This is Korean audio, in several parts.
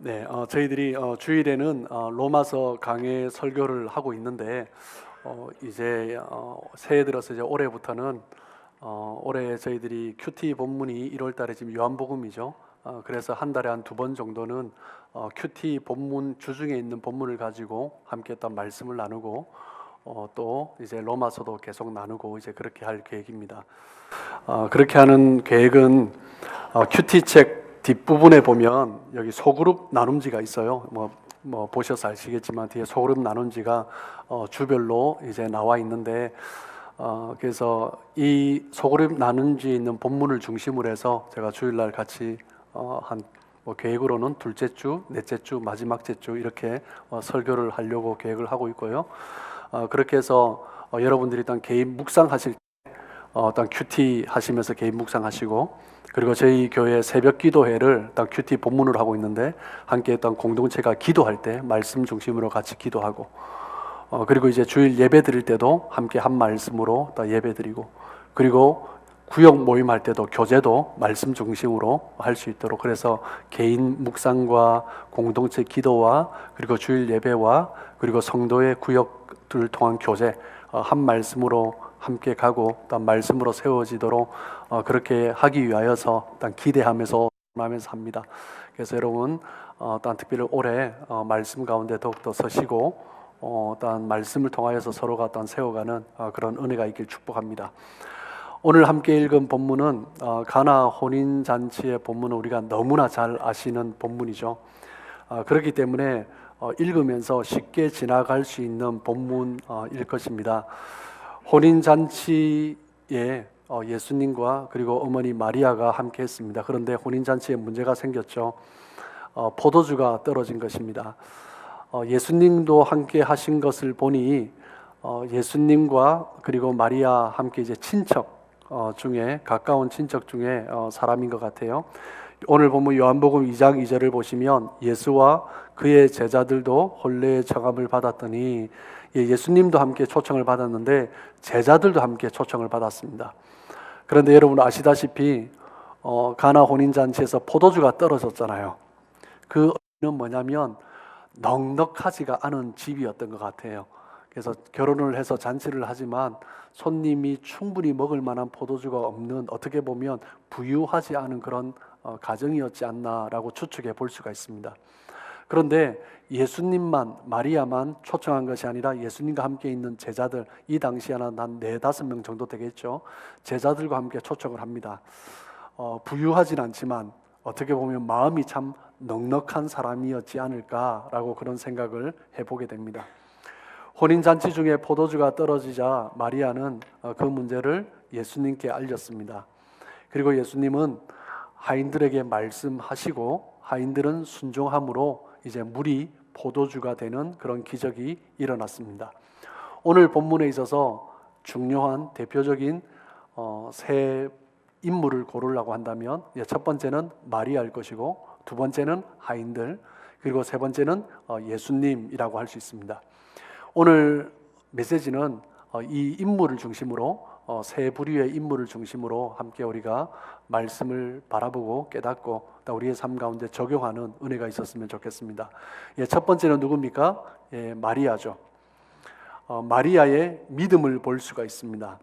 네, 저희들이 주일에는 로마서 강해 설교를 하고 있는데 이제 새해 들어서 이제 올해부터는 올해 저희들이 큐티 본문이 1월달에 지금 요한복음이죠. 그래서 한 달에 한 2번 정도는 큐티 본문 주중에 있는 본문을 가지고 함께 또 말씀을 나누고 또 이제 로마서도 계속 나누고 이제 그렇게 할 계획입니다. 그렇게 하는 계획은 큐티 책 뒷부분에 보면 여기 소그룹 나눔지가 있어요. 뭐 보셔서 아시겠지만 뒤에 소그룹 나눔지가 주별로 이제 나와 있는데 그래서 이 소그룹 나눔지에 있는 본문을 중심으로 해서 제가 주일날 같이 계획으로는 둘째 주, 넷째 주, 마지막 주 이렇게 설교를 하려고 계획을 하고 있고요. 그렇게 해서 여러분들이 일단 개인 묵상하실 때 일단 큐티 하시면서 개인 묵상하시고, 그리고 저희 교회 새벽 기도회를 딱 큐티 본문으로 하고 있는데 함께 했던 공동체가 기도할 때 말씀 중심으로 같이 기도하고, 그리고 이제 주일 예배 드릴 때도 함께 한 말씀으로 딱 예배 드리고, 그리고 구역 모임할 때도 교제도 말씀 중심으로 할 수 있도록, 그래서 개인 묵상과 공동체 기도와 그리고 주일 예배와 그리고 성도의 구역들을 통한 교제 한 말씀으로 함께 가고 또 말씀으로 세워지도록 그렇게 하기 위하여서 일단 기대하면서 합니다. 그래서 여러분 일단 특별히 올해 말씀 가운데 더욱더 서시고 일단 말씀을 통하여서 서로가 일단 세워가는 그런 은혜가 있길 축복합니다. 오늘 함께 읽은 본문은 가나 혼인잔치의 본문은 우리가 너무나 잘 아시는 본문이죠. 그렇기 때문에 읽으면서 쉽게 지나갈 수 있는 본문일 것입니다. 혼인잔치에 예수님과 그리고 어머니 마리아가 함께 했습니다. 그런데 혼인잔치에 문제가 생겼죠. 포도주가 떨어진 것입니다. 예수님도 함께 하신 것을 보니 예수님과 그리고 마리아 함께 이제 친척 중에 가까운 친척 중에 사람인 것 같아요. 오늘 보면 요한복음 2장 2절을 보시면 예수와 그의 제자들도 혼례의 청함을 받았더니, 예수님도 함께 초청을 받았는데 제자들도 함께 초청을 받았습니다. 그런데 여러분 아시다시피 가나 혼인잔치에서 포도주가 떨어졌잖아요. 그 의미는 뭐냐면 넉넉하지가 않은 집이었던 것 같아요. 그래서 결혼을 해서 잔치를 하지만 손님이 충분히 먹을 만한 포도주가 없는, 어떻게 보면 부유하지 않은 그런 가정이었지 않나라고 추측해 볼 수가 있습니다. 그런데 예수님만, 마리아만 초청한 것이 아니라 예수님과 함께 있는 제자들, 이 당시에는 한 4-5명 정도 되겠죠. 제자들과 함께 초청을 합니다. 부유하진 않지만 어떻게 보면 마음이 참 넉넉한 사람이었지 않을까라고 그런 생각을 해보게 됩니다. 혼인잔치 중에 포도주가 떨어지자 마리아는 그 문제를 예수님께 알렸습니다. 그리고 예수님은 하인들에게 말씀하시고 하인들은 순종함으로 이제 물이 포도주가 되는 그런 기적이 일어났습니다. 오늘 본문에 있어서 중요한 대표적인 세 인물을 고르려고 한다면 첫 번째는 마리아일 것이고, 두 번째는 하인들, 그리고 세 번째는 예수님이라고 할 수 있습니다. 오늘 메시지는 이 인물을 중심으로, 세 부류의 인물을 중심으로 함께 우리가 말씀을 바라보고 깨닫고 또 우리의 삶 가운데 적용하는 은혜가 있었으면 좋겠습니다. 첫 번째는 누굽니까? 마리아죠. 마리아의 믿음을 볼 수가 있습니다.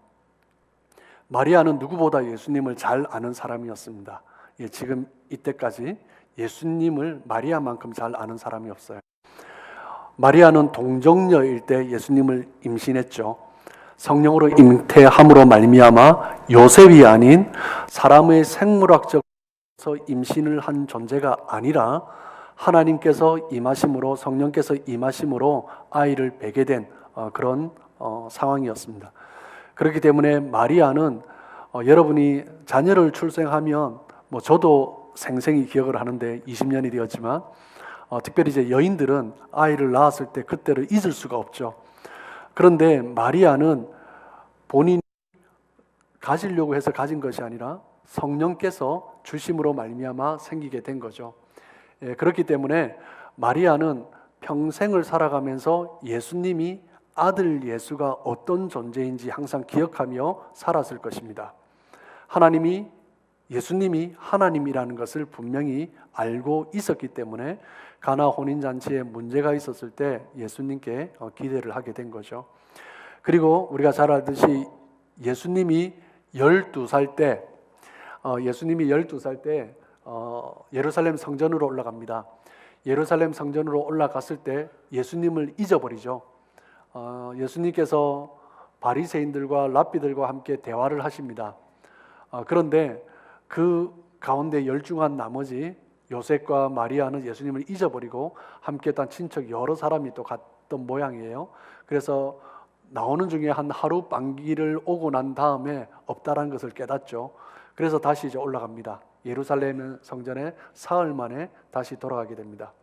마리아는 누구보다 예수님을 잘 아는 사람이었습니다. 지금 이때까지 예수님을 마리아만큼 잘 아는 사람이 없어요. 마리아는 동정녀일 때 예수님을 임신했죠. 성령으로 잉태함으로 말미암아 요셉이 아닌 사람의 생물학적으로 임신을 한 존재가 아니라 하나님께서 임하심으로, 성령께서 임하심으로 아이를 베게 된 그런 상황이었습니다. 그렇기 때문에 마리아는 여러분이 자녀를 출생하면, 저도 생생히 기억을 하는데 20년이 되었지만 특별히 이제 여인들은 아이를 낳았을 때 그때를 잊을 수가 없죠. 그런데 마리아는 본인이 가지려고 해서 가진 것이 아니라 성령께서 주심으로 말미암아 생기게 된 거죠. 그렇기 때문에 마리아는 평생을 살아가면서 예수님이, 아들 예수가 어떤 존재인지 항상 기억하며 살았을 것입니다. 하나님이 예수님이 하나님이라는 것을 분명히 알고 있었기 때문에 가나 혼인잔치에 문제가 있었을 때 예수님께 기대를 하게 된 거죠. 그리고 우리가 잘 알듯이 예수님이 12살 때 예루살렘 성전으로 올라갑니다. 예루살렘 성전으로 올라갔을 때 예수님을 잊어버리죠. 예수님께서 바리새인들과 랍비들과 함께 대화를 하십니다. 그런데 그 가운데 열중한 나머지 요셉과 마리아는 예수님을 잊어버리고 함께했던 친척 여러 사람이 또 갔던 모양이에요. 그래서 나오는 중에 한 하루 반기를 오고 난 다음에 없다라는 것을 깨닫죠. 그래서 다시 이제 올라갑니다. 예루살렘 성전에 사흘 만에 다시 돌아가게 됩니다.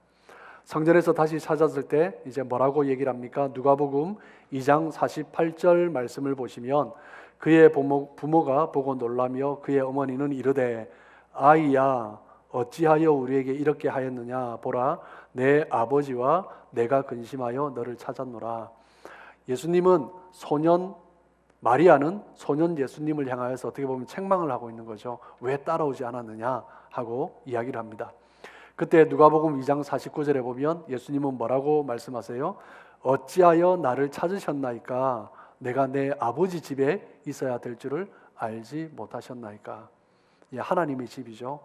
성전에서 다시 찾았을 때 이제 뭐라고 얘기를 합니까? 누가복음 2장 48절 말씀을 보시면 그의 부모가 보고 놀라며 그의 어머니는 이르되 아이야 어찌하여 우리에게 이렇게 하였느냐 보라 내 아버지와 내가 근심하여 너를 찾았노라. 예수님은 마리아는 소년 예수님을 향하여서 어떻게 보면 책망을 하고 있는 거죠. 왜 따라오지 않았느냐 하고 이야기를 합니다. 그때 누가복음 2장 49절에 보면 예수님은 뭐라고 말씀하세요? 어찌하여 나를 찾으셨나이까? 내가 내 아버지 집에 있어야 될 줄을 알지 못하셨나이까? 하나님의 집이죠.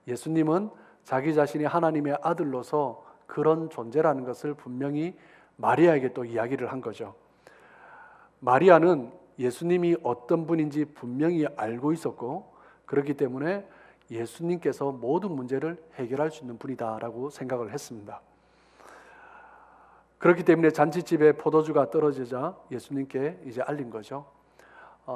예수님은 자기 자신이 하나님의 아들로서 그런 존재라는 것을 분명히 마리아에게 또 이야기를 한 거죠. 마리아는 예수님이 어떤 분인지 분명히 알고 있었고 그렇기 때문에 예수님께서 모든 문제를 해결할 수 있는 분이다라고 생각을 했습니다. 그렇기 때문에 잔치집에 포도주가 떨어지자 예수님께 이제 알린 거죠.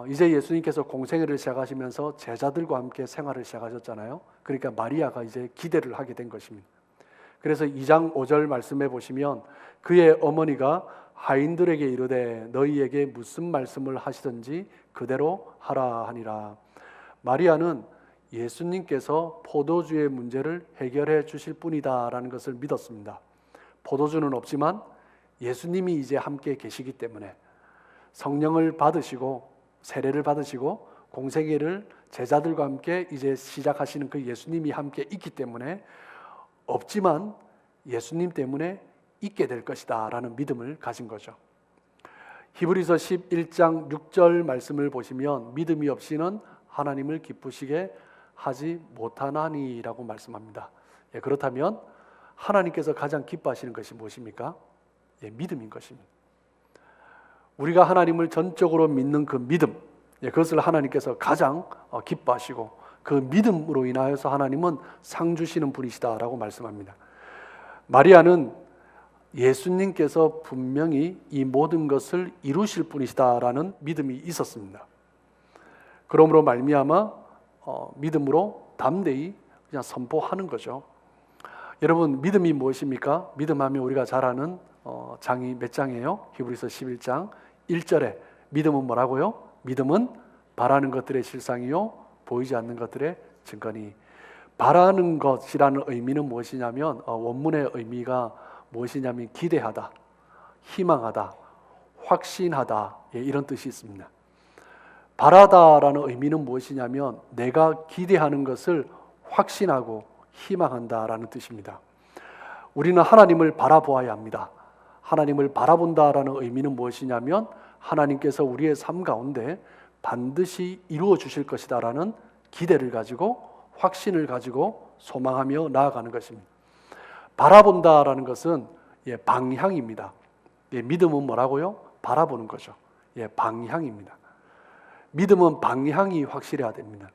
이제 예수님께서 공생애를 시작하시면서 제자들과 함께 생활을 시작하셨잖아요. 그러니까 마리아가 이제 기대를 하게 된 것입니다. 그래서 2장 5절 말씀해 보시면 그의 어머니가 하인들에게 이르되 너희에게 무슨 말씀을 하시든지 그대로 하라 하니라. 마리아는 예수님께서 포도주의 문제를 해결해 주실 분이다라는 것을 믿었습니다. 포도주는 없지만 예수님이 이제 함께 계시기 때문에 성령을 받으시고 세례를 받으시고 공생애를 제자들과 함께 이제 시작하시는 그 예수님이 함께 있기 때문에 없지만 예수님 때문에 있게 될 것이다 라는 믿음을 가진 거죠. 히브리서 11장 6절 말씀을 보시면 믿음이 없이는 하나님을 기쁘시게 하지 못하나니라고 말씀합니다. 그렇다면 하나님께서 가장 기뻐하시는 것이 무엇입니까? 믿음인 것입니다. 우리가 하나님을 전적으로 믿는 그 믿음, 그것을 하나님께서 가장 기뻐하시고 그 믿음으로 인하여서 하나님은 상 주시는 분이시다라고 말씀합니다. 마리아는 예수님께서 분명히 이 모든 것을 이루실 분이시다라는 믿음이 있었습니다. 그러므로 말미암아 믿음으로 담대히 그냥 선포하는 거죠. 여러분 믿음이 무엇입니까? 믿음하면 우리가 잘 아는 장이 몇 장이에요? 히브리서 11장 1절에 믿음은 뭐라고요? 믿음은 바라는 것들의 실상이요 보이지 않는 것들의 증거니. 바라는 것이라는 의미는 무엇이냐면 원문의 의미가 무엇이냐면 기대하다, 희망하다, 확신하다 이런 뜻이 있습니다. 바라다라는 의미는 무엇이냐면 내가 기대하는 것을 확신하고 희망한다라는 뜻입니다. 우리는 하나님을 바라보아야 합니다. 하나님을 바라본다라는 의미는 무엇이냐면 하나님께서 우리의 삶 가운데 반드시 이루어 주실 것이다라는 기대를 가지고 확신을 가지고 소망하며 나아가는 것입니다. 바라본다라는 것은 방향입니다. 믿음은 뭐라고요? 바라보는 거죠. 방향입니다. 믿음은 방향이 확실해야 됩니다.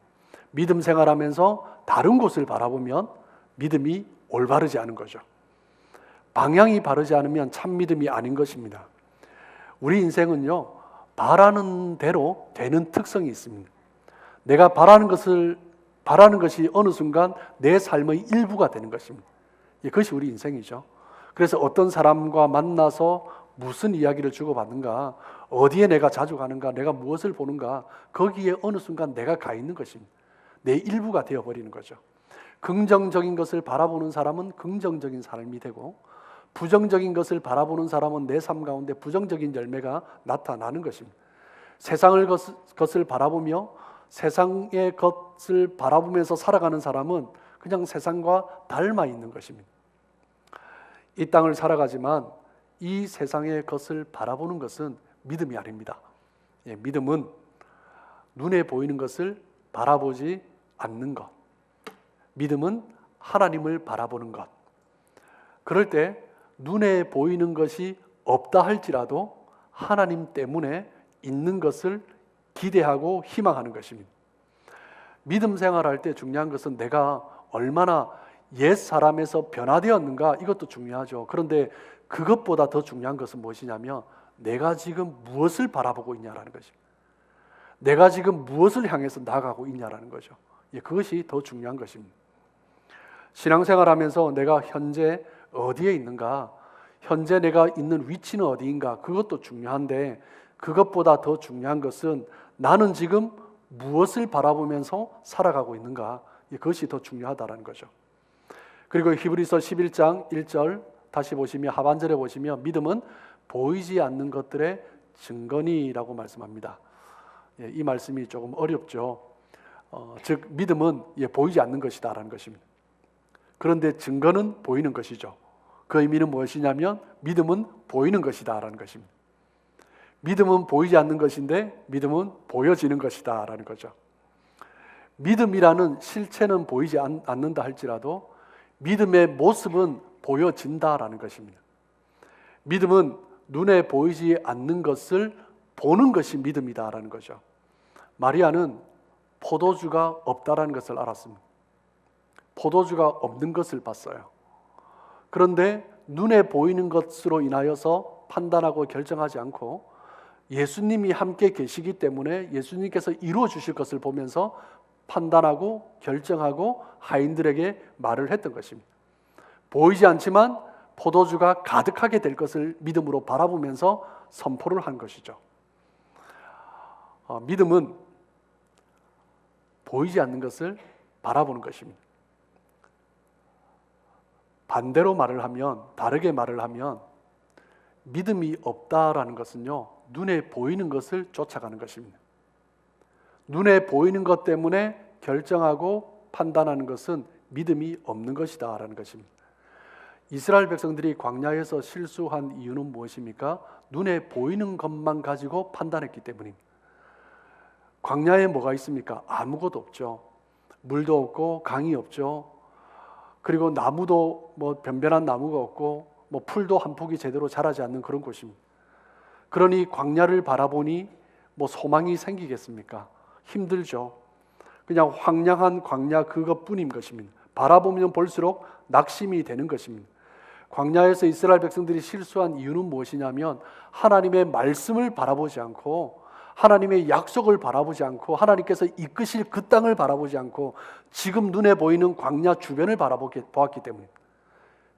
믿음 생활하면서 다른 곳을 바라보면 믿음이 올바르지 않은 거죠. 방향이 바르지 않으면 참 믿음이 아닌 것입니다. 우리 인생은요, 바라는 대로 되는 특성이 있습니다. 내가 바라는 것이 어느 순간 내 삶의 일부가 되는 것입니다. 그것이 우리 인생이죠. 그래서 어떤 사람과 만나서 무슨 이야기를 주고받는가, 어디에 내가 자주 가는가, 내가 무엇을 보는가, 거기에 어느 순간 내가 가 있는 것입니다. 내 일부가 되어버리는 거죠. 긍정적인 것을 바라보는 사람은 긍정적인 삶이 되고 부정적인 것을 바라보는 사람은 내 삶 가운데 부정적인 열매가 나타나는 것입니다. 세상을 것을 바라보며 세상의 것을 바라보면서 살아가는 사람은 그냥 세상과 닮아 있는 것입니다. 이 땅을 살아가지만 이 세상의 것을 바라보는 것은 믿음이 아닙니다. 믿음은 눈에 보이는 것을 바라보지 않는 것. 믿음은 하나님을 바라보는 것. 그럴 때 눈에 보이는 것이 없다 할지라도 하나님 때문에 있는 것을 기대하고 희망하는 것입니다. 믿음 생활할 때 중요한 것은 내가 얼마나 옛 사람에서 변화되었는가, 이것도 중요하죠. 그런데 그것보다 더 중요한 것은 무엇이냐면 내가 지금 무엇을 바라보고 있냐라는 것입니다. 내가 지금 무엇을 향해서 나아가고 있냐라는 거죠. 그것이 더 중요한 것입니다. 신앙생활하면서 내가 현재 어디에 있는가, 현재 내가 있는 위치는 어디인가, 그것도 중요한데 그것보다 더 중요한 것은 나는 지금 무엇을 바라보면서 살아가고 있는가, 그것이 더 중요하다는 거죠. 그리고 히브리서 11장 1절 다시 보시면, 하반절에 보시면 믿음은 보이지 않는 것들의 증거니라고 말씀합니다. 이 말씀이 조금 어렵죠. 즉 믿음은 보이지 않는 것이다라는 것입니다. 그런데 증거는 보이는 것이죠. 그 의미는 무엇이냐면 믿음은 보이는 것이다라는 것입니다. 믿음은 보이지 않는 것인데 믿음은 보여지는 것이다라는 거죠. 믿음이라는 실체는 보이지 않는다 할지라도 믿음의 모습은 보여진다라는 것입니다. 믿음은 눈에 보이지 않는 것을 보는 것이 믿음이다라는 거죠. 마리아는 포도주가 없다라는 것을 알았습니다. 포도주가 없는 것을 봤어요. 그런데 눈에 보이는 것으로 인하여서 판단하고 결정하지 않고 예수님이 함께 계시기 때문에 예수님께서 이루어 주실 것을 보면서 판단하고 결정하고 하인들에게 말을 했던 것입니다. 보이지 않지만 포도주가 가득하게 될 것을 믿음으로 바라보면서 선포를 한 것이죠. 믿음은 보이지 않는 것을 바라보는 것입니다. 반대로 말을 하면, 다르게 말을 하면 믿음이 없다라는 것은요, 눈에 보이는 것을 쫓아가는 것입니다. 눈에 보이는 것 때문에 결정하고 판단하는 것은 믿음이 없는 것이다라는 것입니다. 이스라엘 백성들이 광야에서 실수한 이유는 무엇입니까? 눈에 보이는 것만 가지고 판단했기 때문입니다. 광야에 뭐가 있습니까? 아무것도 없죠. 물도 없고 강이 없죠. 그리고 나무도 변변한 나무가 없고 풀도 한 폭이 제대로 자라지 않는 그런 곳입니다. 그러니 광야를 바라보니 소망이 생기겠습니까? 힘들죠. 그냥 황량한 광야 그것뿐인 것입니다. 바라보면 볼수록 낙심이 되는 것입니다. 광야에서 이스라엘 백성들이 실수한 이유는 무엇이냐면 하나님의 말씀을 바라보지 않고 하나님의 약속을 바라보지 않고 하나님께서 이끄실 그 땅을 바라보지 않고 지금 눈에 보이는 광야 주변을 보았기 때문입니다.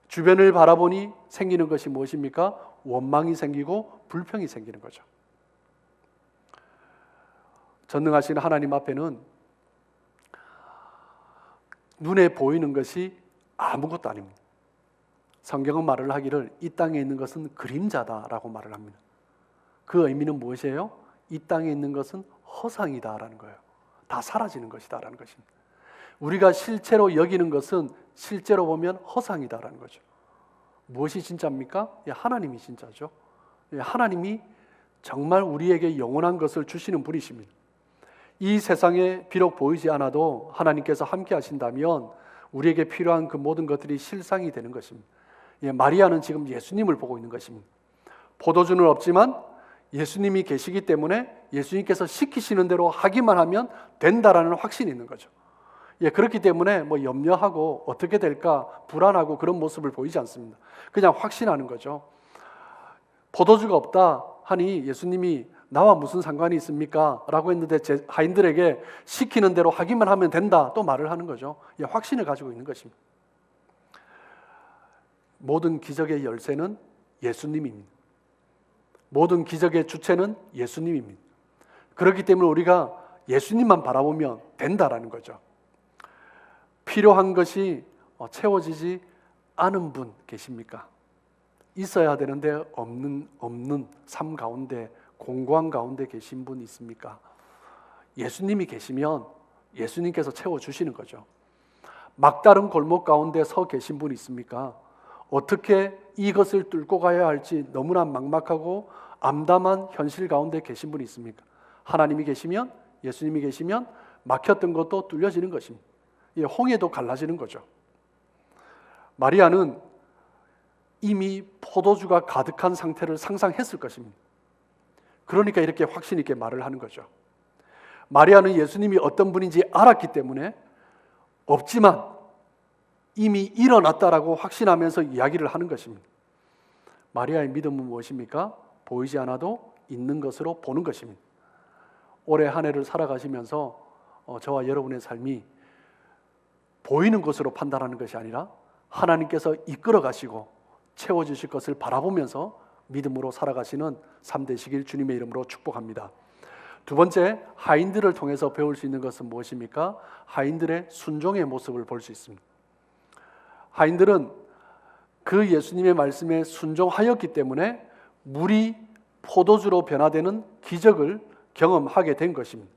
주변을 바라보니 생기는 것이 무엇입니까? 원망이 생기고 불평이 생기는 거죠. 전능하신 하나님 앞에는 눈에 보이는 것이 아무것도 아닙니다. 성경은 말을 하기를 이 땅에 있는 것은 그림자다라고 말을 합니다. 그 의미는 무엇이에요? 이 땅에 있는 것은 허상이다라는 거예요. 다 사라지는 것이다라는 것입니다. 우리가 실체로 여기는 것은 실제로 보면 허상이다라는 거죠. 무엇이 진짜입니까? 하나님이 진짜죠. 하나님이 정말 우리에게 영원한 것을 주시는 분이십니다. 이 세상에 비록 보이지 않아도 하나님께서 함께 하신다면 우리에게 필요한 그 모든 것들이 실상이 되는 것입니다. 마리아는 지금 예수님을 보고 있는 것입니다. 포도주는 없지만 예수님이 계시기 때문에 예수님께서 시키시는 대로 하기만 하면 된다라는 확신이 있는 거죠. 그렇기 때문에 염려하고 어떻게 될까 불안하고 그런 모습을 보이지 않습니다. 그냥 확신하는 거죠. 포도주가 없다 하니 예수님이 나와 무슨 상관이 있습니까? 라고 했는데 제 하인들에게 시키는 대로 하기만 하면 된다 또 말을 하는 거죠. 확신을 가지고 있는 것입니다. 모든 기적의 열쇠는 예수님입니다. 모든 기적의 주체는 예수님입니다. 그렇기 때문에 우리가 예수님만 바라보면 된다라는 거죠. 필요한 것이 채워지지 않은 분 계십니까? 있어야 되는데 없는 삶 가운데 공고한 가운데 계신 분 있습니까? 예수님이 계시면 예수님께서 채워주시는 거죠. 막다른 골목 가운데 서 계신 분이 있습니까? 어떻게 이것을 뚫고 가야 할지 너무나 막막하고 암담한 현실 가운데 계신 분이 있습니까? 하나님이 계시면, 예수님이 계시면 막혔던 것도 뚫려지는 것입니다. 홍해도 갈라지는 거죠. 마리아는 이미 포도주가 가득한 상태를 상상했을 것입니다. 그러니까 이렇게 확신 있게 말을 하는 거죠. 마리아는 예수님이 어떤 분인지 알았기 때문에 없지만 이미 일어났다라고 확신하면서 이야기를 하는 것입니다. 마리아의 믿음은 무엇입니까? 보이지 않아도 있는 것으로 보는 것입니다. 올해 한 해를 살아가시면서 저와 여러분의 삶이 보이는 것으로 판단하는 것이 아니라 하나님께서 이끌어 가시고 채워주실 것을 바라보면서 믿음으로 살아가시는 삶 되시길 주님의 이름으로 축복합니다. 두 번째, 하인들을 통해서 배울 수 있는 것은 무엇입니까? 하인들의 순종의 모습을 볼 수 있습니다. 하인들은 그 예수님의 말씀에 순종하였기 때문에 물이 포도주로 변화되는 기적을 경험하게 된 것입니다.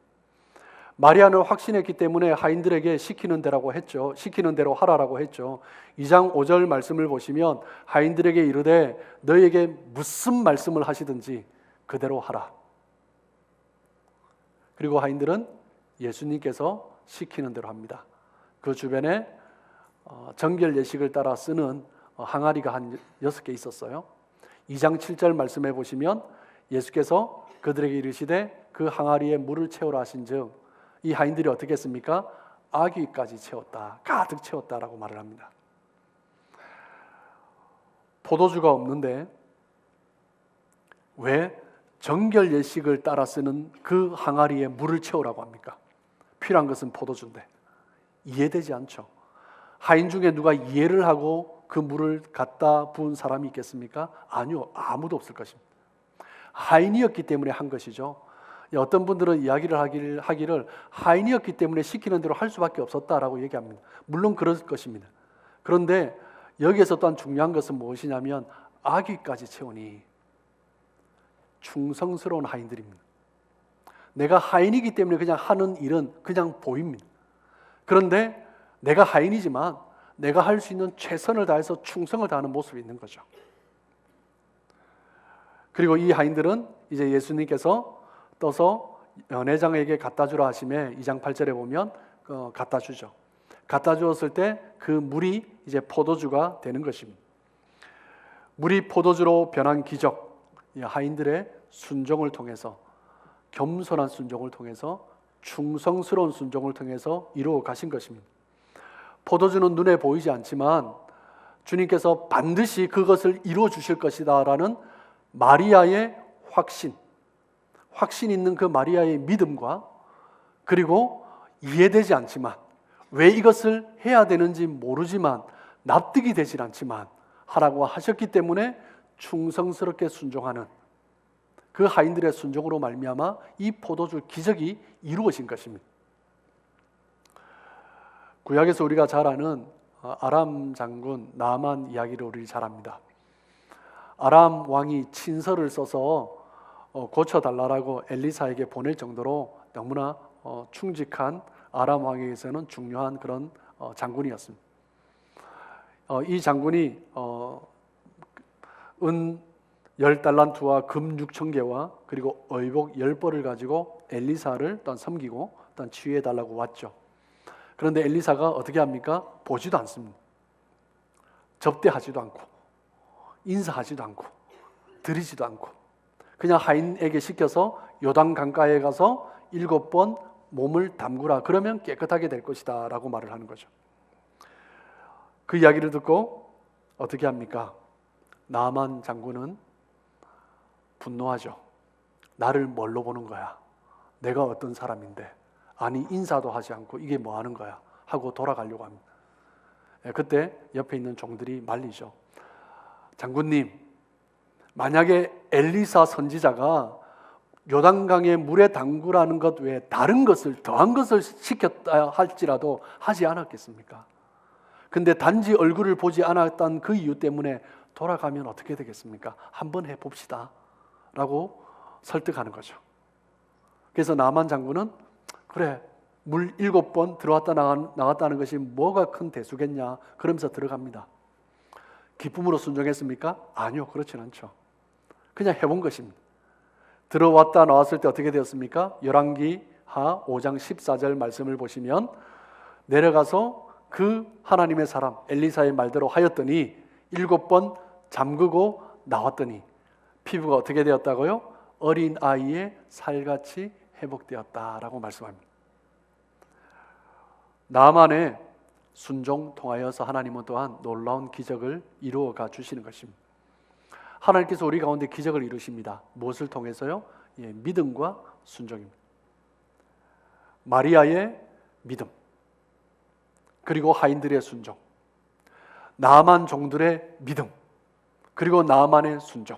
마리아는 확신했기 때문에 하인들에게 시키는 대로 했죠. 시키는 대로 하라라고 했죠. 2장 5절 말씀을 보시면 하인들에게 이르되 너희에게 무슨 말씀을 하시든지 그대로 하라. 그리고 하인들은 예수님께서 시키는 대로 합니다. 그 주변에 정결 예식을 따라 쓰는 항아리가 한 6개 있었어요. 2장 7절 말씀해 보시면 예수께서 그들에게 이르시되 그 항아리에 물을 채우라 하신즉 이 하인들이 어떻게 했습니까? 아귀까지 채웠다, 가득 채웠다라고 말을 합니다. 포도주가 없는데 왜 정결 예식을 따라 쓰는 그 항아리에 물을 채우라고 합니까? 필요한 것은 포도주인데 이해되지 않죠. 하인 중에 누가 이해를 하고 그 물을 갖다 부은 사람이 있겠습니까? 아니요, 아무도 없을 것입니다. 하인이었기 때문에 한 것이죠. 어떤 분들은 이야기를 하기를 하인이었기 때문에 시키는 대로 할 수밖에 없었다라고 얘기합니다. 물론 그럴 것입니다. 그런데 여기에서 또한 중요한 것은 무엇이냐면 아귀까지 채우니 충성스러운 하인들입니다. 내가 하인이기 때문에 그냥 하는 일은 그냥 보입니다. 그런데 내가 하인이지만 내가 할 수 있는 최선을 다해서 충성을 다하는 모습이 있는 거죠. 그리고 이 하인들은 이제 예수님께서 떠서 연회장에게 갖다 주라 하심에 2장 8절에 보면 갖다 주죠. 갖다 주었을 때 그 물이 이제 포도주가 되는 것입니다. 물이 포도주로 변한 기적, 하인들의 순종을 통해서, 겸손한 순종을 통해서, 충성스러운 순종을 통해서 이루어 가신 것입니다. 포도주는 눈에 보이지 않지만 주님께서 반드시 그것을 이루어 주실 것이다라는 마리아의 확신 있는 그 마리아의 믿음과, 그리고 이해되지 않지만 왜 이것을 해야 되는지 모르지만 납득이 되질 않지만 하라고 하셨기 때문에 충성스럽게 순종하는 그 하인들의 순종으로 말미암아 이 포도주 기적이 이루어진 것입니다. 구약에서 우리가 잘 아는 아람 장군 나아만 이야기를 우리 잘 압니다. 아람 왕이 친서를 써서 고쳐달라고 엘리사에게 보낼 정도로 너무나 충직한 아람 왕에게서는 중요한 그런 장군이었습니다. 이 장군이 은 10달란트와 금 6,000개와 그리고 의복 10벌을 가지고 엘리사를 또한 섬기고 또한 치유해달라고 왔죠. 그런데 엘리사가 어떻게 합니까? 보지도 않습니다. 접대하지도 않고 인사하지도 않고 드리지도 않고 그냥 하인에게 시켜서 요단 강가에 가서 7번 몸을 담그라, 그러면 깨끗하게 될 것이다 라고 말을 하는 거죠. 그 이야기를 듣고 어떻게 합니까? 나아만 장군은 분노하죠. 나를 뭘로 보는 거야? 내가 어떤 사람인데, 아니 인사도 하지 않고 이게 뭐 하는 거야? 하고 돌아가려고 합니다. 그때 옆에 있는 종들이 말리죠. 장군님, 만약에 엘리사 선지자가 요단강에 물에 담그라는 것 외에 다른 것을, 더한 것을 시켰다 할지라도 하지 않았겠습니까? 근데 단지 얼굴을 보지 않았던 그 이유 때문에 돌아가면 어떻게 되겠습니까? 한번 해봅시다 라고 설득하는 거죠. 그래서 나만 장군은 그래, 물 7번 들어왔다 나갔다는 것이 뭐가 큰 대수겠냐 그러면서 들어갑니다. 기쁨으로 순종했습니까? 아니요, 그렇진 않죠. 그냥 해본 것입니다. 들어왔다 나왔을 때 어떻게 되었습니까? 열왕기하 5장 14절 말씀을 보시면 내려가서 그 하나님의 사람 엘리사의 말대로 하였더니 7번 잠그고 나왔더니 피부가 어떻게 되었다고요? 어린 아이의 살같이 회복되었다라고 말씀합니다. 나만의 순종 통하여서 하나님은 또한 놀라운 기적을 이루어가 주시는 것입니다. 하나님께서 우리 가운데 기적을 이루십니다. 무엇을 통해서요? 믿음과 순종입니다. 마리아의 믿음, 그리고 하인들의 순종, 나만 종들의 믿음, 그리고 나만의 순종.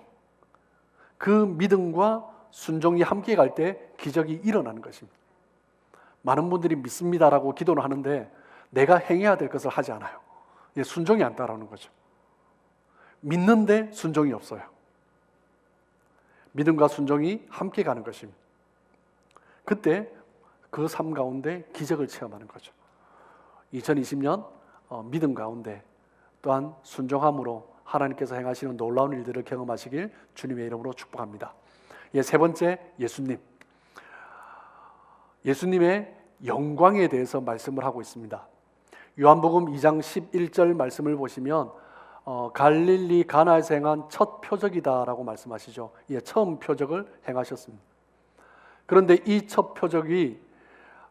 그 믿음과 순종이 함께 갈 때 기적이 일어나는 것입니다. 많은 분들이 믿습니다라고 기도를 하는데 내가 행해야 될 것을 하지 않아요. 순종이 안 따라오는 거죠. 믿는데 순종이 없어요. 믿음과 순종이 함께 가는 것입니다. 그때 그 삶 가운데 기적을 체험하는 거죠. 2020년 믿음 가운데 또한 순종함으로 하나님께서 행하시는 놀라운 일들을 경험하시길 주님의 이름으로 축복합니다. 세 번째, 예수님. 예수님의 영광에 대해서 말씀을 하고 있습니다. 요한복음 2장 11절 말씀을 보시면 갈릴리 가나에서 행한 첫 표적이다라고 말씀하시죠. 처음 표적을 행하셨습니다. 그런데 이 첫 표적이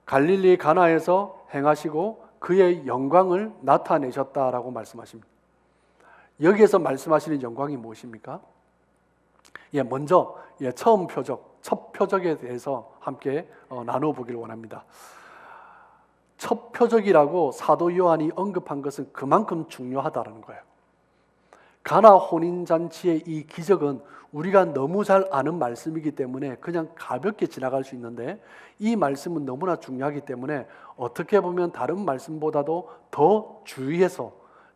갈릴리 가나에서 행하시고 그의 영광을 나타내셨다라고 말씀하십니다. 여기에서 말씀하시는 영광이 무엇입니까? 먼저 처음 표적, 첫 표적에 대해서 함께 나누어 보기를 원합니다. 첫 표적이라고 사도 요한이 언급한 것은 그만큼 중요하다는 거예요. 가나 혼인잔치의 이 기적은 우리가 너무 잘 아는 말씀이기 때문에 그냥 가볍게 지나갈 수 있는데 이 말씀은 너무나 중요하기 때문에 어떻게 보면 다른 말씀보다도 더 주의해서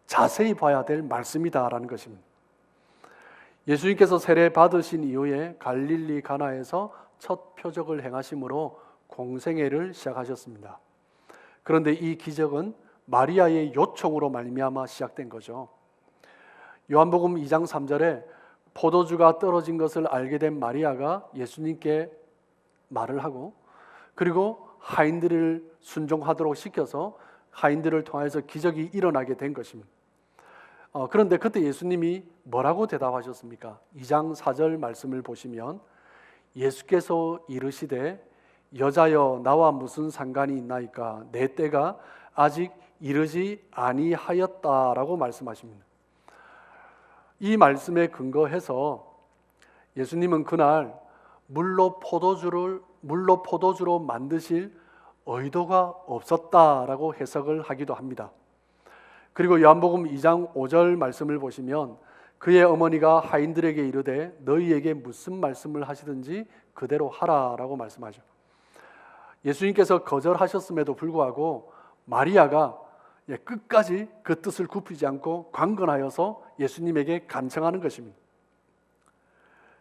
자세히 봐야 될 말씀이다라는 것입니다. 예수님께서 세례 받으신 이후에 갈릴리 가나에서 첫 표적을 행하심으로 공생애를 시작하셨습니다. 그런데 이 기적은 마리아의 요청으로 말미암아 시작된 거죠. 요한복음 2장 3절에 포도주가 떨어진 것을 알게 된 마리아가 예수님께 말을 하고 그리고 하인들을 순종하도록 시켜서 하인들을 통해서 기적이 일어나게 된 것입니다. 그런데 그때 예수님이 뭐라고 대답하셨습니까? 2장 4절 말씀을 보시면 예수께서 이르시되 여자여 나와 무슨 상관이 있나이까 내 때가 아직 이르지 아니하였다라고 말씀하십니다. 이 말씀에 근거해서 예수님은 그날 물로 포도주로 만드실 의도가 없었다라고 해석을 하기도 합니다. 그리고 요한복음 2장 5절 말씀을 보시면 그의 어머니가 하인들에게 이르되 너희에게 무슨 말씀을 하시든지 그대로 하라라고 말씀하죠. 예수님께서 거절하셨음에도 불구하고 마리아가 끝까지 그 뜻을 굽히지 않고 강건하여서 예수님에게 간청하는 것입니다.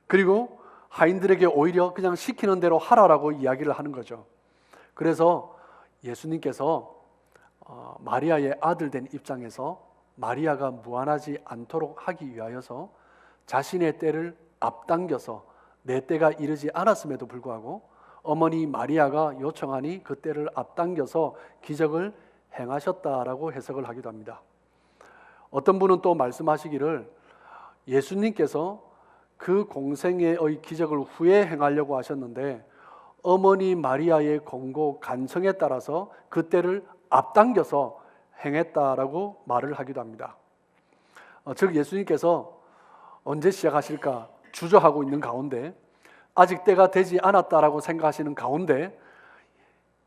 그리고 하인들에게 오히려 그냥 시키는 대로 하라라고 이야기를 하는 거죠. 그래서 예수님께서 마리아의 아들 된 입장에서 마리아가 무안하지 않도록 하기 위하여서 자신의 때를 앞당겨서 내 때가 이르지 않았음에도 불구하고 어머니 마리아가 요청하니 그 때를 앞당겨서 기적을 행하셨다라고 해석을 하기도 합니다. 어떤 분은 또 말씀하시기를 예수님께서 그 공생애의 기적을 후에 행하려고 하셨는데 어머니 마리아의 권고 간청에 따라서 그 때를 앞당겨서 행했다라고 말을 하기도 합니다. 즉 예수님께서 언제 시작하실까 주저하고 있는 가운데 아직 때가 되지 않았다라고 생각하시는 가운데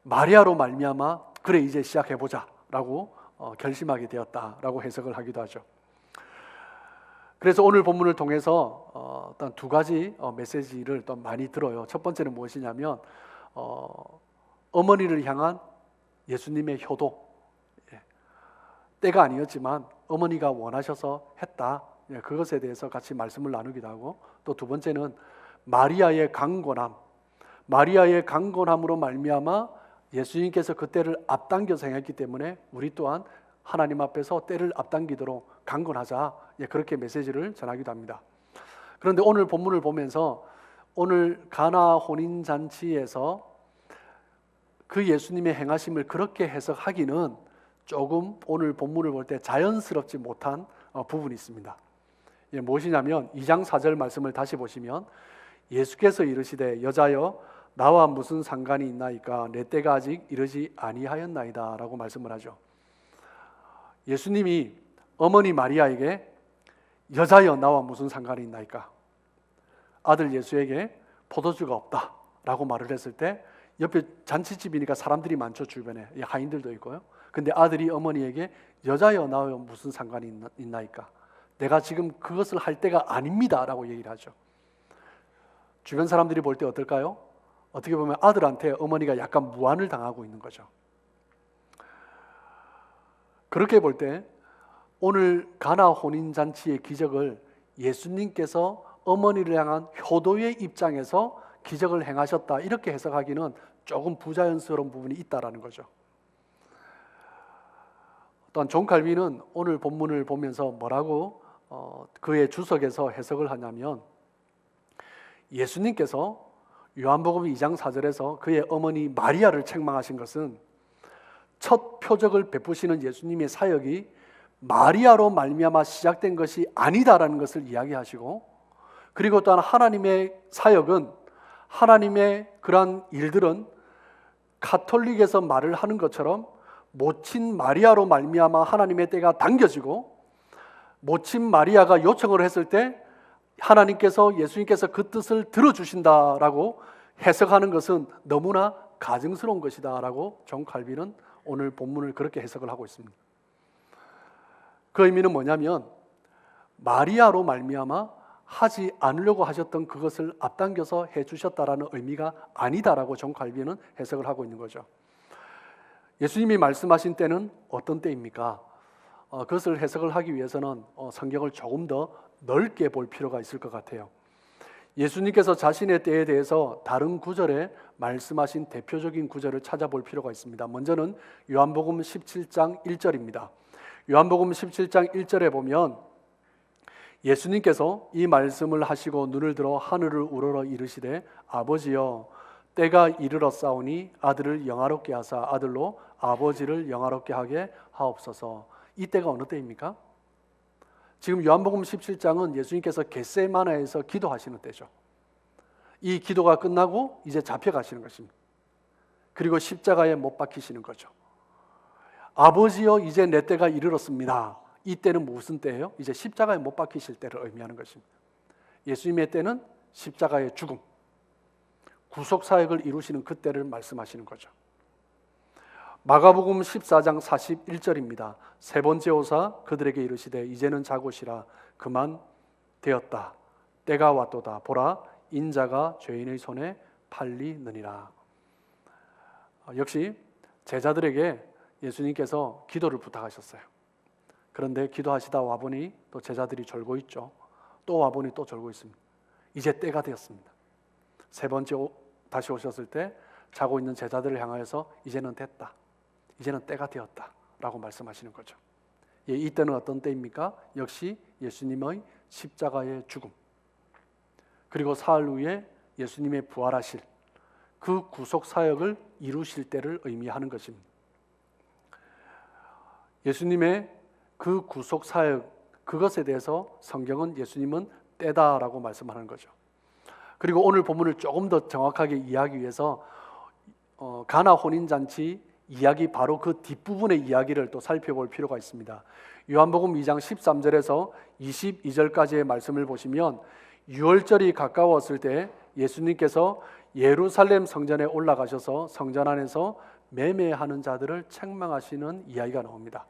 마리아로 말미암아 그래 이제 시작해보자라고 결심하게 되었다라고 해석을 하기도 하죠. 그래서 오늘 본문을 통해서 어떤 두 가지 메시지를 또 많이 들어요. 첫 번째는 무엇이냐면 어머니를 향한 예수님의 효도, 때가 아니었지만 어머니가 원하셔서 했다, 그것에 대해서 같이 말씀을 나누기도 하고, 또 두 번째는 마리아의 강건함, 마리아의 강건함으로 말미암아 예수님께서 그 때를 앞당겨서 행했기 때문에 우리 또한 하나님 앞에서 때를 앞당기도록 강건하자, 그렇게 메시지를 전하기도 합니다. 그런데 오늘 본문을 보면서 오늘 가나 혼인잔치에서 그 예수님의 행하심을 그렇게 해석하기는 조금 오늘 본문을 볼 때 자연스럽지 못한 부분이 있습니다. 무엇이냐면 2장 4절 말씀을 다시 보시면 예수께서 이르시되 여자여 나와 무슨 상관이 있나이까 내 때가 아직 이르지 아니하였나이다 라고 말씀을 하죠. 예수님이 어머니 마리아에게 여자여 나와 무슨 상관이 있나이까, 아들 예수에게 포도주가 없다 라고 말을 했을 때 옆에 잔치집이니까 사람들이 많죠. 주변에 하인들도 있고요. 근데 아들이 어머니에게 여자여 나와 무슨 상관이 있나이까, 내가 지금 그것을 할 때가 아닙니다 라고 얘기를 하죠. 주변 사람들이 볼 때 어떨까요? 어떻게 보면 아들한테 어머니가 약간 무안을 당하고 있는 거죠. 그렇게 볼 때 오늘 가나 혼인잔치의 기적을 예수님께서 어머니를 향한 효도의 입장에서 기적을 행하셨다, 이렇게 해석하기는 조금 부자연스러운 부분이 있다라는 거죠. 또한 존 칼빈은 오늘 본문을 보면서 뭐라고 그의 주석에서 해석을 하냐면, 예수님께서 요한복음 2장 4절에서 그의 어머니 마리아를 책망하신 것은 첫 표적을 베푸시는 예수님의 사역이 마리아로 말미암아 시작된 것이 아니다라는 것을 이야기하시고, 그리고 또한 하나님의 사역은, 하나님의 그러한 일들은 가톨릭에서 말을 하는 것처럼 모친 마리아로 말미암아 하나님의 때가 당겨지고, 모친 마리아가 요청을 했을 때 하나님께서, 예수님께서 그 뜻을 들어주신다라고 해석하는 것은 너무나 가증스러운 것이다 라고 존 칼빈은 오늘 본문을 그렇게 해석을 하고 있습니다. 그 의미는 뭐냐면 마리아로 말미암아 하지 않으려고 하셨던 그것을 앞당겨서 해주셨다라는 의미가 아니다라고 존 칼빈은 해석을 하고 있는 거죠. 예수님이 말씀하신 때는 어떤 때입니까? 그것을 해석을 하기 위해서는 성경을 조금 더 넓게 볼 필요가 있을 것 같아요. 예수님께서 자신의 때에 대해서 다른 구절에 말씀하신 대표적인 구절을 찾아볼 필요가 있습니다. 먼저는 요한복음 17장 1절입니다. 요한복음 17장 1절에 보면 예수님께서 이 말씀을 하시고 눈을 들어 하늘을 우러러 이르시되 아버지여 때가 이르렀사오니 아들을 영화롭게 하사 아들로 아버지를 영화롭게 하게 하옵소서. 이 때가 어느 때입니까? 지금 요한복음 17장은 예수님께서 겟세마네에서 기도하시는 때죠. 이 기도가 끝나고 이제 잡혀가시는 것입니다. 그리고 십자가에 못 박히시는 거죠. 아버지여 이제 내 때가 이르렀습니다. 이 때는 무슨 때예요? 이제 십자가에 못 박히실 때를 의미하는 것입니다. 예수님의 때는 십자가의 죽음, 구속사역을 이루시는 그 때를 말씀하시는 거죠. 마가복음 14장 41절입니다. 세 번째 오사 그들에게 이르시되 이제는 자고시라 그만 되었다. 때가 왔도다. 보라 인자가 죄인의 손에 팔리느니라. 역시 제자들에게 예수님께서 기도를 부탁하셨어요. 그런데 기도하시다 와보니 또 제자들이 졸고 있죠. 또 와보니 또 졸고 있습니다. 이제 때가 되었습니다. 세 번째 다시 오셨을 때 자고 있는 제자들을 향하여서 이제는 됐다, 이제는 때가 되었다 라고 말씀하시는 거죠. 이 때는 어떤 때입니까? 역시 예수님의 십자가의 죽음, 그리고 사흘 후에 예수님의 부활하실 그 구속사역을 이루실 때를 의미하는 것입니다. 예수님의 그 구속사역, 그것에 대해서 성경은 예수님은 때다라고 말씀하는 거죠. 그리고 오늘 본문을 조금 더 정확하게 이해하기 위해서 가나 혼인잔치 이야기 바로 그 뒷부분의 이야기를 또 살펴볼 필요가 있습니다. 요한복음 2장 13절에서 22절까지의 말씀을 보시면 유월절이 가까웠을 때 예수님께서 예루살렘 성전에 올라가셔서 성전 안에서 매매하는 자들을 책망하시는 이야기가 나옵니다.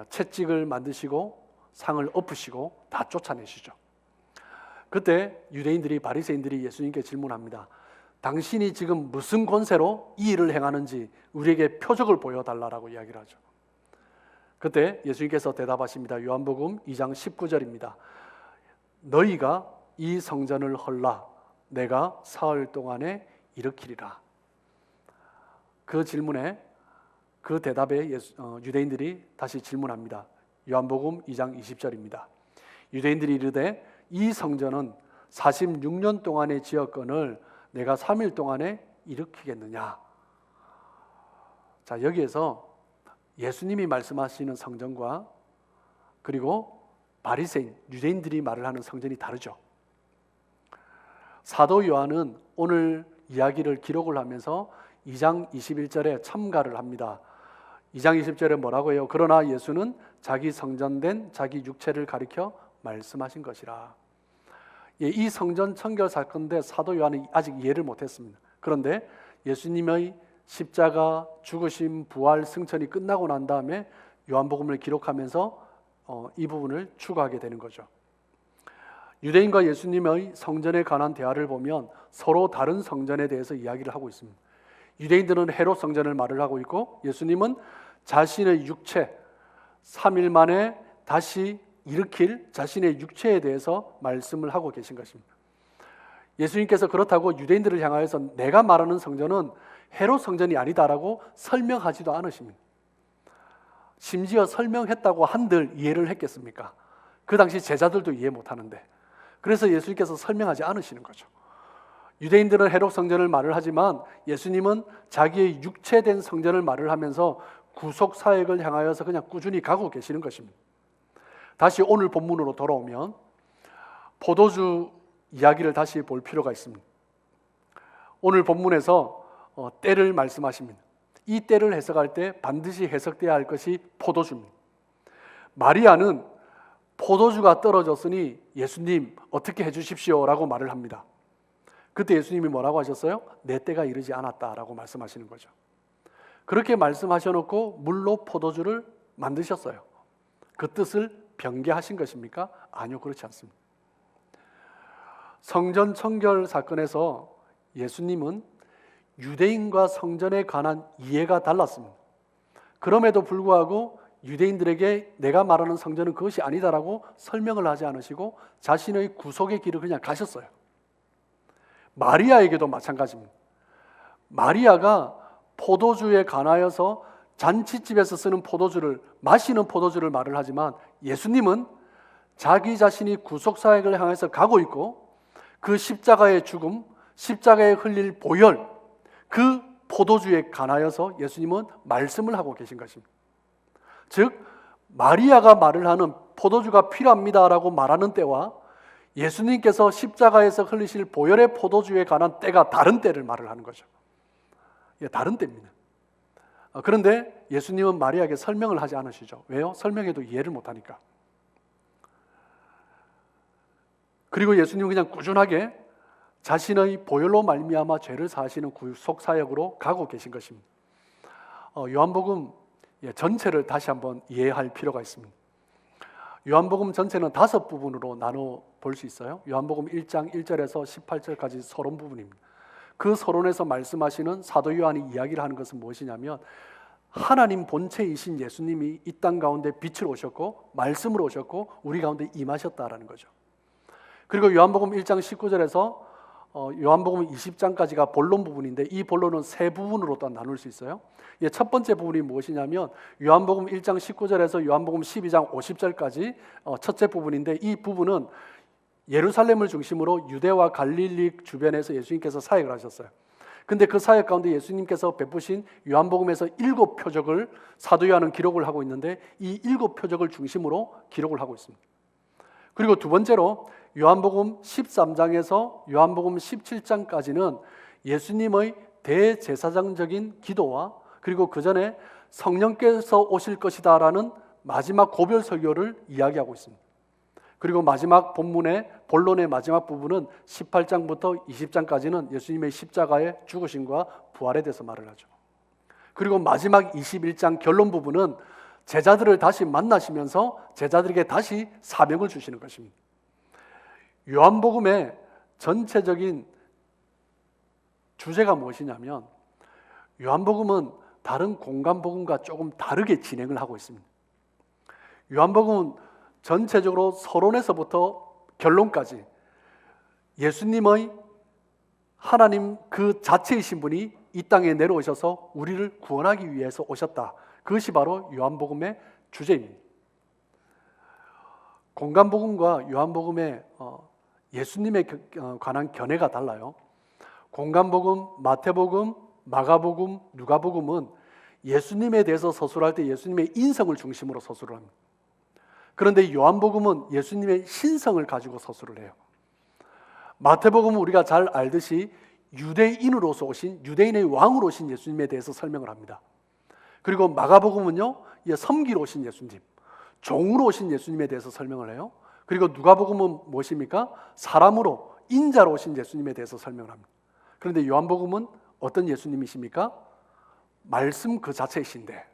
채찍을 만드시고 상을 엎으시고 다 쫓아내시죠. 그때 유대인들이, 바리새인들이 예수님께 질문합니다. 당신이 지금 무슨 권세로 이 일을 행하는지 우리에게 표적을 보여달라고 이야기를 하죠. 그때 예수님께서 대답하십니다. 요한복음 2장 19절입니다. 너희가 이 성전을 헐라 내가 사흘 동안에 일으키리라. 그 질문에 그 대답에 유대인들이 다시 질문합니다. 요한복음 2장 20절입니다. 유대인들이 이르되 이 성전은 46년 동안의 지었건을 내가 3일 동안에 일으키겠느냐. 자, 여기에서 예수님이 말씀하시는 성전과 그리고 바리새인, 유대인들이 말을 하는 성전이 다르죠. 사도 요한은 오늘 이야기를 기록을 하면서 2장 21절에 첨가를 합니다. 2장 20절에 뭐라고 해요? 그러나 예수는 자기 성전된 자기 육체를 가리켜 말씀하신 것이라. 이 성전 청결 사건인데 사도 요한은 아직 이해를 못했습니다. 그런데 예수님의 십자가, 죽으심, 부활, 승천이 끝나고 난 다음에 요한복음을 기록하면서 이 부분을 추가하게 되는 거죠. 유대인과 예수님의 성전에 관한 대화를 보면 서로 다른 성전에 대해서 이야기를 하고 있습니다. 유대인들은 헤롯 성전을 말을 하고 있고 예수님은 자신의 육체, 3일 만에 다시 일으킬 자신의 육체에 대해서 말씀을 하고 계신 것입니다. 예수님께서 그렇다고 유대인들을 향하여서 내가 말하는 성전은 헤롯 성전이 아니다라고 설명하지도 않으십니다. 심지어 설명했다고 한들 이해를 했겠습니까? 그 당시 제자들도 이해 못하는데, 그래서 예수님께서 설명하지 않으시는 거죠. 유대인들은 헤롯 성전을 말을 하지만 예수님은 자기의 육체된 성전을 말을 하면서 구속 사역을 향하여서 그냥 꾸준히 가고 계시는 것입니다. 다시 오늘 본문으로 돌아오면 포도주 이야기를 다시 볼 필요가 있습니다. 오늘 본문에서 때를 말씀하십니다. 이 때를 해석할 때 반드시 해석돼야 할 것이 포도주입니다. 마리아는 포도주가 떨어졌으니 예수님 어떻게 해주십시오 라고 말을 합니다. 그때 예수님이 뭐라고 하셨어요? 내 때가 이르지 않았다라고 말씀하시는 거죠. 그렇게 말씀하셔놓고 물로 포도주를 만드셨어요. 그 뜻을 변개하신 것입니까? 아니요, 그렇지 않습니다. 성전 청결 사건에서 예수님은 유대인과 성전에 관한 이해가 달랐습니다. 그럼에도 불구하고 유대인들에게 내가 말하는 성전은 그것이 아니다라고 설명을 하지 않으시고 자신의 구속의 길을 그냥 가셨어요. 마리아에게도 마찬가지입니다. 마리아가 포도주에 관하여서 잔치집에서 쓰는 포도주를, 마시는 포도주를 말을 하지만 예수님은 자기 자신이 구속사역을 향해서 가고 있고 그 십자가의 죽음, 십자가에 흘릴 보혈, 그 포도주에 관하여서 예수님은 말씀을 하고 계신 것입니다. 즉 마리아가 말을 하는 포도주가 필요합니다라고 말하는 때와 예수님께서 십자가에서 흘리실 보혈의 포도주에 관한 때가 다른 때를 말을 하는 거죠. 다른 때입니다. 그런데 예수님은 마리아에게 설명을 하지 않으시죠. 왜요? 설명해도 이해를 못하니까. 그리고 예수님은 그냥 꾸준하게 자신의 보혈로 말미암아 죄를 사하시는 구속 사역으로 가고 계신 것입니다. 요한복음 전체를 다시 한번 이해할 필요가 있습니다. 요한복음 전체는 5부분으로 나눠 볼 수 있어요. 요한복음 1장 1절에서 18절까지 서론 부분입니다. 그 서론에서 말씀하시는 사도 요한이 이야기를 하는 것은 무엇이냐면 하나님 본체이신 예수님이 이 땅 가운데 빛으로 오셨고 말씀으로 오셨고 우리 가운데 임하셨다라는 거죠. 그리고 요한복음 1장 19절에서 요한복음 20장까지가 본론 부분인데 이 본론은 3부분으로 또 나눌 수 있어요. 첫 번째 부분이 무엇이냐면 요한복음 1장 19절에서 요한복음 12장 50절까지 첫째 부분인데 이 부분은 예루살렘을 중심으로 유대와 갈릴리 주변에서 예수님께서 사역을 하셨어요. 근데 그 사역 가운데 예수님께서 베푸신 요한복음에서 7표적을 사도 요한은 기록을 하고 있는데 이 7표적을 중심으로 기록을 하고 있습니다. 그리고 두 번째로 요한복음 13장에서 요한복음 17장까지는 예수님의 대제사장적인 기도와 그리고 그 전에 성령께서 오실 것이다라는 마지막 고별 설교를 이야기하고 있습니다. 그리고 마지막 본론의 마지막 부분은 18장부터 20장까지는 예수님의 십자가의 죽으심과 부활에 대해서 말을 하죠. 그리고 마지막 21장 결론 부분은 제자들을 다시 만나시면서 제자들에게 다시 사명을 주시는 것입니다. 요한복음의 전체적인 주제가 무엇이냐면 요한복음은 다른 공간복음과 조금 다르게 진행을 하고 있습니다. 요한복음은 전체적으로 서론에서부터 결론까지 예수님의 하나님 그 자체이신 분이 이 땅에 내려오셔서 우리를 구원하기 위해서 오셨다. 그것이 바로 요한복음의 주제입니다. 공간복음과 요한복음의 예수님에 관한 견해가 달라요. 공간복음, 마태복음, 마가복음, 누가복음은 예수님에 대해서 서술할 때 예수님의 인성을 중심으로 서술을 합니다. 그런데 요한복음은 예수님의 신성을 가지고 서술을 해요. 마태복음은 우리가 잘 알듯이 유대인으로서 오신, 유대인의 왕으로 오신 예수님에 대해서 설명을 합니다. 그리고 마가복음은요, 섬기러 오신 예수님, 종으로 오신 예수님에 대해서 설명을 해요. 그리고 누가복음은 무엇입니까? 사람으로, 인자로 오신 예수님에 대해서 설명을 합니다. 그런데 요한복음은 어떤 예수님이십니까? 말씀 그 자체이신데,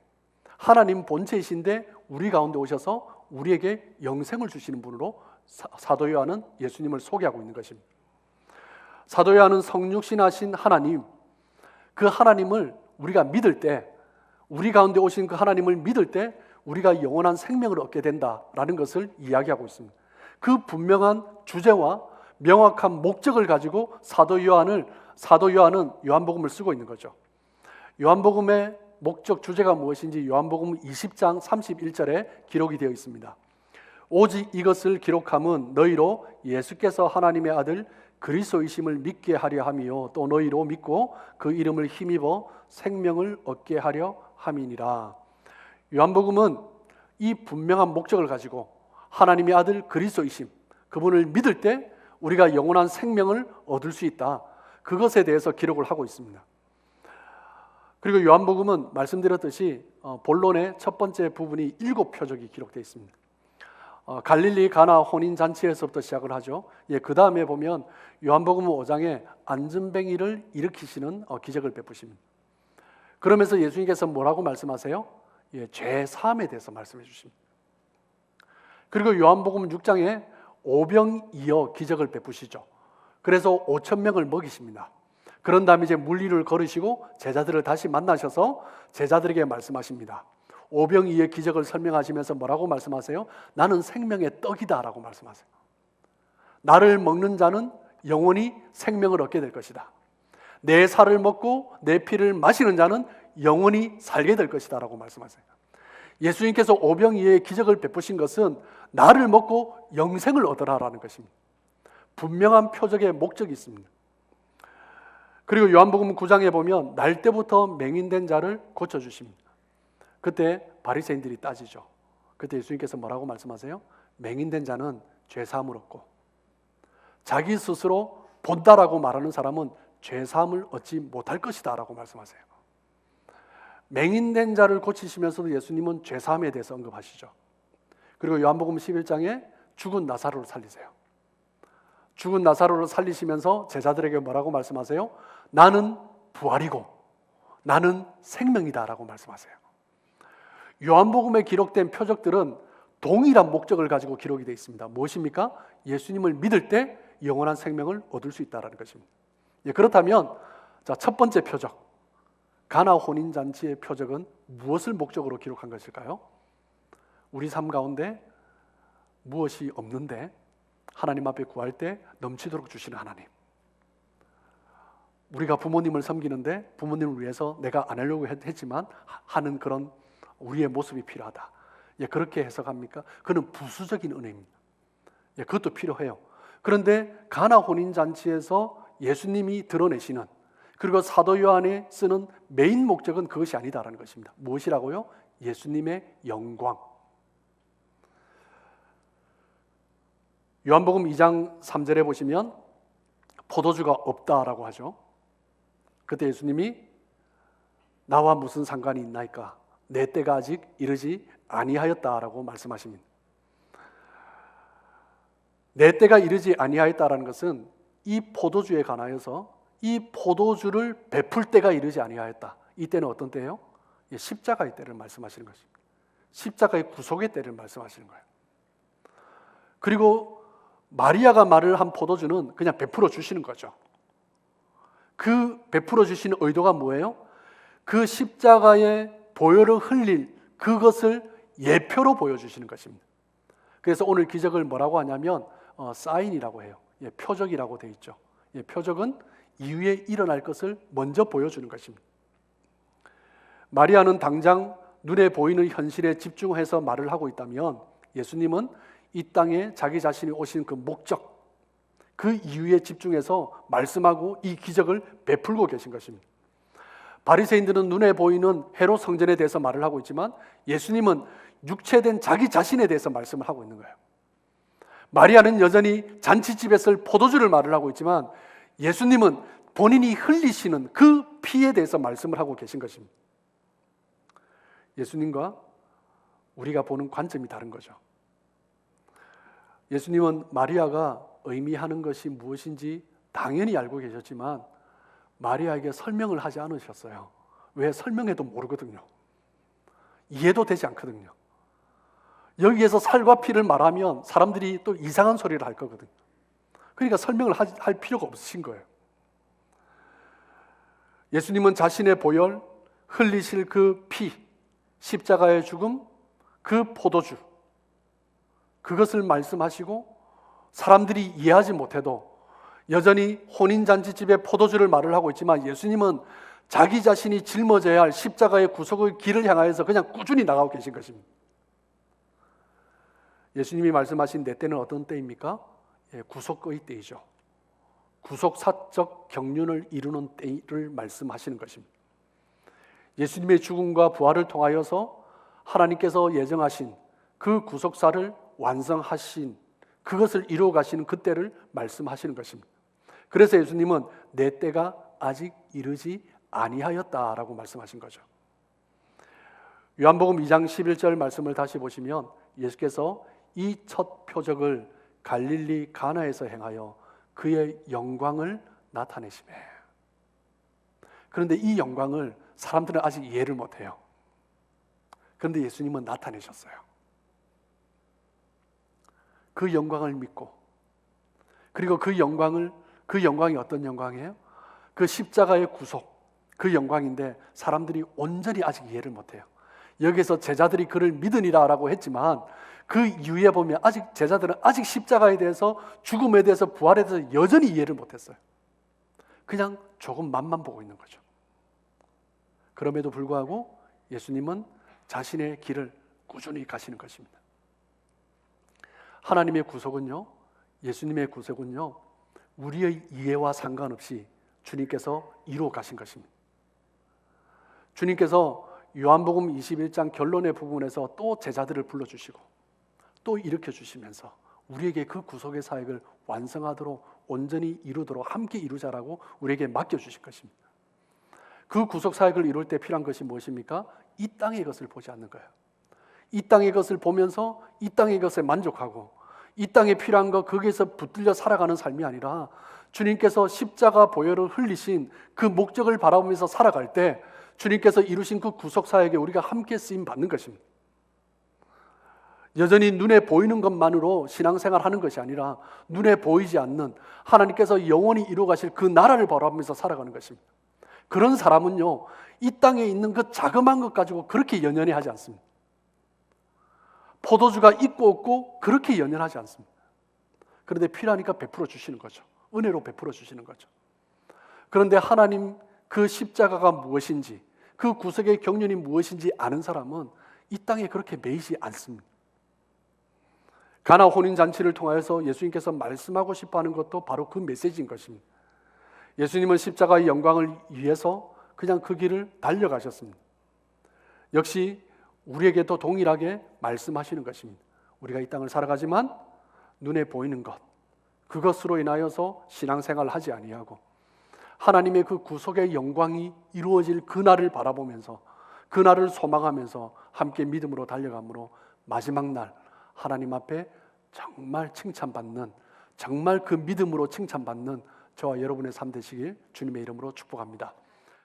하나님 본체이신데 우리 가운데 오셔서 우리에게 영생을 주시는 분으로 사도 요한은 예수님을 소개하고 있는 것입니다. 사도 요한은 성육신하신 하나님, 그 하나님을 우리가 믿을 때, 우리 가운데 오신 그 하나님을 믿을 때 우리가 영원한 생명을 얻게 된다라는 것을 이야기하고 있습니다. 그 분명한 주제와 명확한 목적을 가지고 사도 요한은 요한복음을 쓰고 있는 거죠. 요한복음의 목적 주제가 무엇인지 요한복음 20장 31절에 기록이 되어 있습니다. 오직 이것을 기록함은 너희로 예수께서 하나님의 아들 그리스도이심을 믿게 하려 함이요 또 너희로 믿고 그 이름을 힘입어 생명을 얻게 하려 함이니라. 요한복음은 이 분명한 목적을 가지고 하나님의 아들 그리스도이심, 그분을 믿을 때 우리가 영원한 생명을 얻을 수 있다, 그것에 대해서 기록을 하고 있습니다. 그리고 요한복음은 말씀드렸듯이 본론의 첫 번째 부분이 7표적이 기록되어 있습니다. 갈릴리 가나 혼인잔치에서부터 시작을 하죠. 그 다음에 보면 요한복음 5장에 안전뱅이를 일으키시는 기적을 베푸십니다. 그러면서 예수님께서 뭐라고 말씀하세요? 죄 사함에 대해서 말씀해 주십니다. 그리고 요한복음 6장에 오병이어 기적을 베푸시죠. 그래서 5,000명을 먹이십니다. 그런 다음에 이제 물리를 걸으시고 제자들을 다시 만나셔서 제자들에게 말씀하십니다. 오병이의 기적을 설명하시면서 뭐라고 말씀하세요? 나는 생명의 떡이다 라고 말씀하세요. 나를 먹는 자는 영원히 생명을 얻게 될 것이다. 내 살을 먹고 내 피를 마시는 자는 영원히 살게 될 것이다 라고 말씀하세요. 예수님께서 오병이의 기적을 베푸신 것은 나를 먹고 영생을 얻으라라는 것입니다. 분명한 표적의 목적이 있습니다. 그리고 요한복음 9장에 보면 날 때부터 맹인된 자를 고쳐주십니다. 그때 바리새인들이 따지죠. 그때 예수님께서 뭐라고 말씀하세요? 맹인된 자는 죄사함을 얻고 자기 스스로 본다라고 말하는 사람은 죄사함을 얻지 못할 것이다 라고 말씀하세요. 맹인된 자를 고치시면서도 예수님은 죄사함에 대해서 언급하시죠. 그리고 요한복음 11장에 죽은 나사로를 살리세요. 죽은 나사로를 살리시면서 제자들에게 뭐라고 말씀하세요? 나는 부활이고 나는 생명이다 라고 말씀하세요. 요한복음에 기록된 표적들은 동일한 목적을 가지고 기록이 되어 있습니다. 무엇입니까? 예수님을 믿을 때 영원한 생명을 얻을 수 있다는 것입니다. 그렇다면 첫 번째 표적, 가나 혼인잔치의 표적은 무엇을 목적으로 기록한 것일까요? 우리 삶 가운데 무엇이 없는데 하나님 앞에 구할 때 넘치도록 주시는 하나님, 우리가 부모님을 섬기는데 부모님을 위해서 내가 안 하려고 했지만 하는 그런 우리의 모습이 필요하다. 그렇게 해석합니까? 그는 부수적인 은혜입니다. 그것도 필요해요. 그런데 가나 혼인잔치에서 예수님이 드러내시는, 그리고 사도 요한이 쓰는 메인 목적은 그것이 아니다라는 것입니다. 무엇이라고요? 예수님의 영광. 요한복음 2장 3절에 보시면 포도주가 없다라고 하죠. 그때 예수님이 나와 무슨 상관이 있나이까? 내 때가 아직 이르지 아니하였다라고 말씀하십니다. 내 때가 이르지 아니하였다라는 것은 이 포도주에 관하여서 이 포도주를 베풀 때가 이르지 아니하였다. 이 때는 어떤 때예요? 십자가의 때를 말씀하시는 것입니다. 십자가의 구속의 때를 말씀하시는 거예요. 그리고 마리아가 말을 한 포도주는 그냥 베풀어 주시는 거죠. 그 베풀어 주시는 의도가 뭐예요? 그 십자가의 보혈을 흘릴 그것을 예표로 보여주시는 것입니다. 그래서 오늘 기적을 뭐라고 하냐면 사인이라고 해요. 표적이라고 되어 있죠. 표적은 이후에 일어날 것을 먼저 보여주는 것입니다. 마리아는 당장 눈에 보이는 현실에 집중해서 말을 하고 있다면 예수님은 이 땅에 자기 자신이 오신 그 목적, 그 이유에 집중해서 말씀하고 이 기적을 베풀고 계신 것입니다. 바리새인들은 눈에 보이는 헤롯 성전에 대해서 말을 하고 있지만 예수님은 육체된 자기 자신에 대해서 말씀을 하고 있는 거예요. 마리아는 여전히 잔치집에 쓸 포도주를 말을 하고 있지만 예수님은 본인이 흘리시는 그 피에 대해서 말씀을 하고 계신 것입니다. 예수님과 우리가 보는 관점이 다른 거죠. 예수님은 마리아가 의미하는 것이 무엇인지 당연히 알고 계셨지만 마리아에게 설명을 하지 않으셨어요. 왜? 설명해도 모르거든요. 이해도 되지 않거든요. 여기에서 살과 피를 말하면 사람들이 또 이상한 소리를 할 거거든요. 그러니까 설명을 할 필요가 없으신 거예요. 예수님은 자신의 보혈, 흘리실 그 피, 십자가의 죽음, 그 포도주, 그것을 말씀하시고 사람들이 이해하지 못해도 여전히 혼인잔치집에 포도주를 말을 하고 있지만 예수님은 자기 자신이 짊어져야 할 십자가의 구속의 길을 향하여서 그냥 꾸준히 나가고 계신 것입니다. 예수님이 말씀하신 내 때는 어떤 때입니까? 구속의 때이죠. 구속사적 경륜을 이루는 때를 말씀하시는 것입니다. 예수님의 죽음과 부활을 통하여서 하나님께서 예정하신 그 구속사를 완성하신 그것을 이루어 가시는 그때를 말씀하시는 것입니다. 그래서 예수님은 내 때가 아직 이르지 아니하였다라고 말씀하신 거죠. 요한복음 2장 11절 말씀을 다시 보시면 예수께서 이 첫 표적을 갈릴리 가나에서 행하여 그의 영광을 나타내시매. 그런데 이 영광을 사람들은 아직 이해를 못해요. 그런데 예수님은 나타내셨어요. 그 영광을 믿고, 그리고 그 영광이 어떤 영광이에요? 그 십자가의 구속, 그 영광인데 사람들이 온전히 아직 이해를 못해요. 여기서 제자들이 그를 믿으니라라고 했지만 그 이후에 보면 아직 제자들은 아직 십자가에 대해서, 죽음에 대해서, 부활에 대해서 여전히 이해를 못했어요. 그냥 조금 맛만 보고 있는 거죠. 그럼에도 불구하고 예수님은 자신의 길을 꾸준히 가시는 것입니다. 하나님의 구속은요, 예수님의 구속은요, 우리의 이해와 상관없이 주님께서 이루어 가신 것입니다. 주님께서 요한복음 21장 결론의 부분에서 또 제자들을 불러주시고 또 일으켜 주시면서 우리에게 그 구속의 사역을 완성하도록, 온전히 이루도록 함께 이루자라고 우리에게 맡겨주신 것입니다. 그 구속 사역을 이룰 때 필요한 것이 무엇입니까? 이 땅의 것을 보지 않는 거예요. 이 땅의 것을 보면서 이 땅의 것에 만족하고 이 땅에 필요한 것, 거기에서 붙들려 살아가는 삶이 아니라 주님께서 십자가 보혈을 흘리신 그 목적을 바라보면서 살아갈 때 주님께서 이루신 그 구속 사역에 우리가 함께 쓰임 받는 것입니다. 여전히 눈에 보이는 것만으로 신앙생활 하는 것이 아니라 눈에 보이지 않는 하나님께서 영원히 이루어 가실 그 나라를 바라보면서 살아가는 것입니다. 그런 사람은요, 이 땅에 있는 그 자그마한 것 가지고 그렇게 연연해 하지 않습니다. 포도주가 있고 없고 그렇게 연연하지 않습니다. 그런데 필요하니까 베풀어 주시는 거죠. 은혜로 베풀어 주시는 거죠. 그런데 하나님 그 십자가가 무엇인지, 그 구속의 경륜이 무엇인지 아는 사람은 이 땅에 그렇게 매이지 않습니다. 가나 혼인잔치를 통하여서 예수님께서 말씀하고 싶어하는 것도 바로 그 메시지인 것입니다. 예수님은 십자가의 영광을 위해서 그냥 그 길을 달려가셨습니다. 역시 우리에게도 동일하게 말씀하시는 것입니다. 우리가 이 땅을 살아가지만 눈에 보이는 것, 그것으로 인하여서 신앙생활을 하지 아니하고 하나님의 그 구속의 영광이 이루어질 그날을 바라보면서, 그날을 소망하면서 함께 믿음으로 달려가므로 마지막 날 하나님 앞에 정말 칭찬받는, 정말 그 믿음으로 칭찬받는 저와 여러분의 삶 되시길 주님의 이름으로 축복합니다.